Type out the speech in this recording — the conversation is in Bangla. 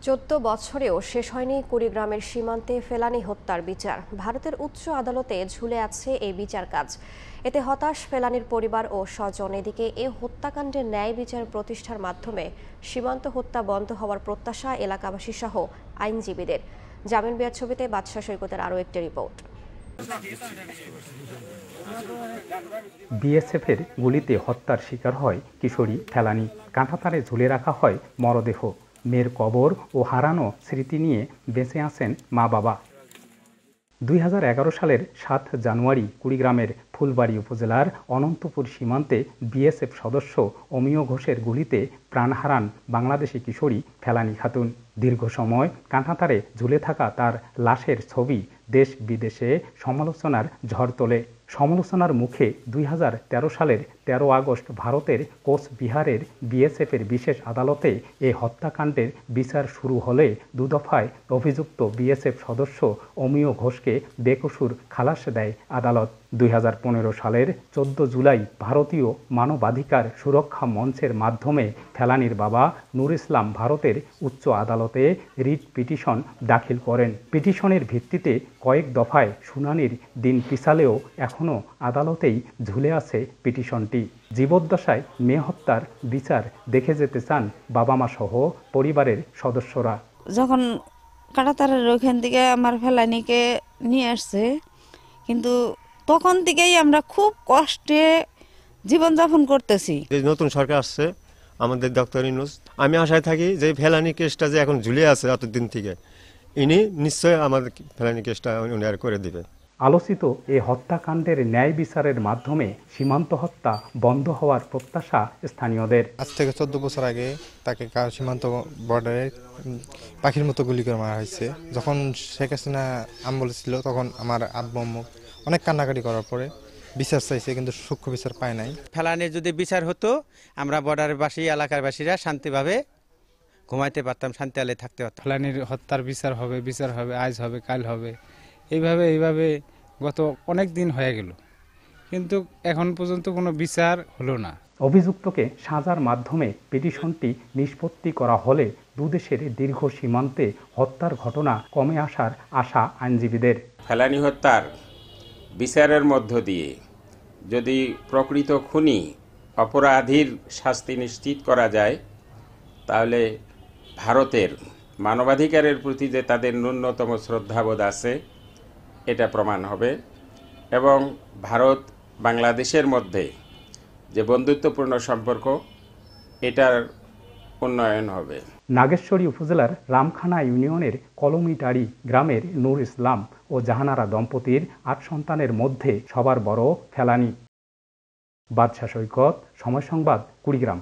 14 বছরেও শেষ হয়নি কুড়িগ্রামের সীমান্তে ফেলানী হত্যার বিচার। ভারতের উচ্চ আদালতে ঝুলে আছে এই বিচার কাজ। এতে হতাশ ফেলানীর পরিবার ও স্বজন। এদিকে এ হত্যাকাণ্ডের ন্যায় বিচার প্রতিষ্ঠার মাধ্যমে সীমান্ত হত্যা বন্ধ হওয়ার প্রত্যাশা এলাকাবাসী সহ আইনজীবীদের। জামিন বিয়ার ছবিতে বাদশা সৈকতের আরও একটি রিপোর্ট। বিএসএফের গুলিতে হত্যার শিকার হয় কিশোরী ফেলানী। কাঁটাতারে ঝুলে রাখা হয় মরদেহ। মেয়ের কবর ও হারানো স্মৃতি নিয়ে বেঁচে আছেন মা বাবা। 2011 সালের 7 জানুয়ারি কুড়িগ্রামের ফুলবাড়ী উপজেলার অনন্তপুর সীমান্তে বিএসএফ সদস্য অমিয় ঘোষের গুলিতে প্রাণ হারান বাংলাদেশি কিশোরী ফেলানী খাতুন। দীর্ঘ সময় কাঁটাতারে ঝুলে থাকা তার লাশের ছবি দেশ বিদেশে সমালোচনার ঝড় তোলে। সমালোচনার মুখে 2013 সালের 13 আগস্ট ভারতের কোচবিহারের বিএসএফের বিশেষ আদালতে এ হত্যাকাণ্ডের বিচার শুরু হলে দুদফায় অভিযুক্ত বিএসএফ সদস্য অমিয় ঘোষকে বেকসুর খালাস দেয় আদালত। 2015 সালের 14 জুলাই ভারতীয় মানবাধিকার সুরক্ষা মঞ্চের মাধ্যমে ফেলানীর বাবা নূর ইসলাম ভারতের উচ্চ আদালতে রিট পিটিশন দাখিল করেন। পিটিশনের ভিত্তিতে কয়েক দফায় শুনানির দিন পিছালেও এখনও আদালতেই ঝুলে আছে পিটিশনটি। জীবদ্দশায় মেয়ে হত্যার বিচার দেখে যেতে চান বাবা মা সহ পরিবারের সদস্যরা। যখন কাঁটাতারের ওইখান থেকে আমার ফেলানীকে নিয়ে আসছে, কিন্তু তখন থেকেই আমরা খুব কষ্টে জীবনযাপন করতেছি। নতুন সরকার আসছে আমাদের ডক্টর ইউনূস, আমি আশায় থাকি যে ফেলানী কেসটা যে এখন ঝুলে আছে এতদিন থেকে, ইনি নিশ্চয় আমাদের ফেলানী কেসটা উনি আর করে দিবে। আলোচিত এ হত্যাকাণ্ডের ন্যায় বিচারের মাধ্যমে সীমান্ত হত্যা বন্ধ হওয়ার প্রত্যাশা স্থানীয়দের। আজ থেকে 14 বছর আগে তাকে সীমান্ত বর্ডারে পাখির মতো গুলি করে মারা হয়েছে। যখন শেখ হাসিনা আমলে ছিল তখন আমার আব্বু আম্মু অনেক কান্নাকাটি করার পরে বিচার চাইছে, কিন্তু সূক্ষ্ম বিচার পায় নাই। ফেলানীর যদি বিচার হতো, আমরা বর্ডারের বাসী এলাকার বাসীরা শান্তিভাবে ঘুমাইতে পারতাম, শান্তি আলে থাকতে পারতাম। ফেলানীর হত্যার বিচার হবে, আজ হবে, কাল হবে, এইভাবে গত অনেক দিন হয়ে গেল, কিন্তু এখন পর্যন্ত কোনো বিচার হলো না। অভিযুক্তকে সাজার মাধ্যমে পিটিশনটি নিষ্পত্তি করা হলে দুদেশের দীর্ঘ সীমান্তে হত্যার ঘটনা কমে আসার আশা আইনজীবীদের। ফেলানী হত্যার বিচারের মধ্য দিয়ে যদি প্রকৃত খুনি অপরাধীর শাস্তি নিশ্চিত করা যায়, তাহলে ভারতের মানবাধিকারের প্রতি যে তাদের ন্যূনতম শ্রদ্ধাবোধ আছে এটা প্রমাণ হবে, এবং ভারত বাংলাদেশের মধ্যে যে বন্ধুত্বপূর্ণ সম্পর্ক এটার উন্নয়ন হবে। নাগেশ্বরী উপজেলার রামখানা ইউনিয়নের কলমিটারি গ্রামের নূর ইসলাম ও জাহানারা দম্পতির 8 সন্তানের মধ্যে সবার বড় ফেলানী। বাদশা সৈকত, সময় সংবাদ, কুড়িগ্রাম।